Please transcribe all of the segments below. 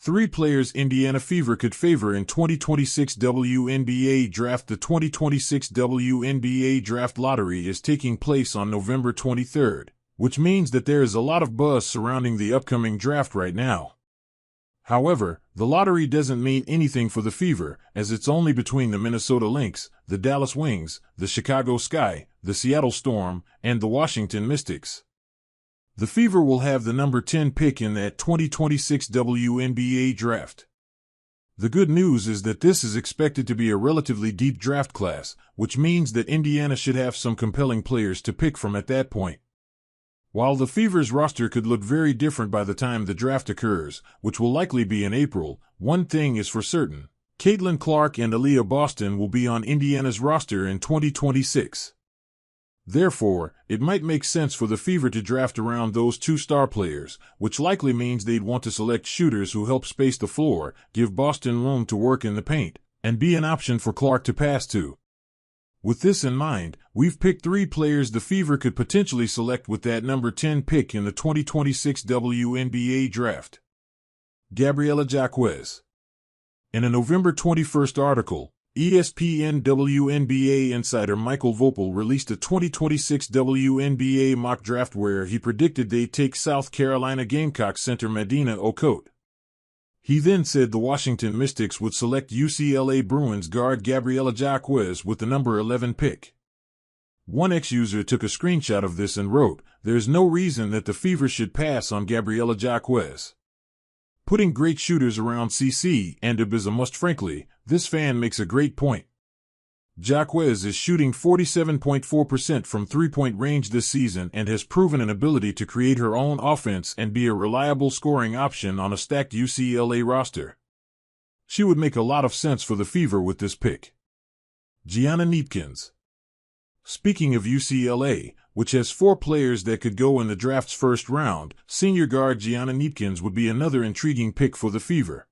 Three players Indiana Fever could favor in 2026 WNBA Draft. The 2026 WNBA Draft Lottery is taking place on November 23rd, which means that there is a lot of buzz surrounding the upcoming draft right now. However, the lottery doesn't mean anything for the Fever, as it's only between the Minnesota Lynx, the Dallas Wings, the Chicago Sky, the Seattle Storm, and the Washington Mystics. The Fever will have the number 10 pick in that 2026 WNBA draft. The good news is that this is expected to be a relatively deep draft class, which means that Indiana should have some compelling players to pick from at that point. While the Fever's roster could look very different by the time the draft occurs, which will likely be in April, one thing is for certain: Caitlin Clark and Aaliyah Boston will be on Indiana's roster in 2026. Therefore, it might make sense for the Fever to draft around those two star players, which likely means they'd want to select shooters who help space the floor, give Boston room to work in the paint, and be an option for Clark to pass to. With this in mind, we've picked three players the Fever could potentially select with that number 10 pick in the 2026 WNBA draft. Gabriela Jaquez. In a November 21st article, ESPN WNBA insider Michael Vopel released a 2026 WNBA mock draft where he predicted they'd take South Carolina Gamecocks center Medina Okote. He then said the Washington Mystics would select UCLA Bruins guard Gabriela Jaquez with the number 11 pick. One ex-user took a screenshot of this and wrote, "There's no reason that the Fever should pass on Gabriela Jaquez. Putting great shooters around CC and UB is a must." Frankly, this fan makes a great point. Jaquez is shooting 47.4% from three-point range this season and has proven an ability to create her own offense and be a reliable scoring option on a stacked UCLA roster. She would make a lot of sense for the Fever with this pick. Gianna Neepkins. Speaking of UCLA, which has four players that could go in the draft's first round, senior guard Gianna Neepkins would be another intriguing pick for the Fever.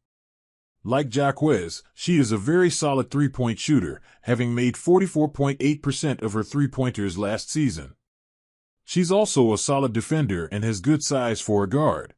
Like Jaquez, she is a very solid three-point shooter, having made 44.8% of her three-pointers last season. She's also a solid defender and has good size for a guard.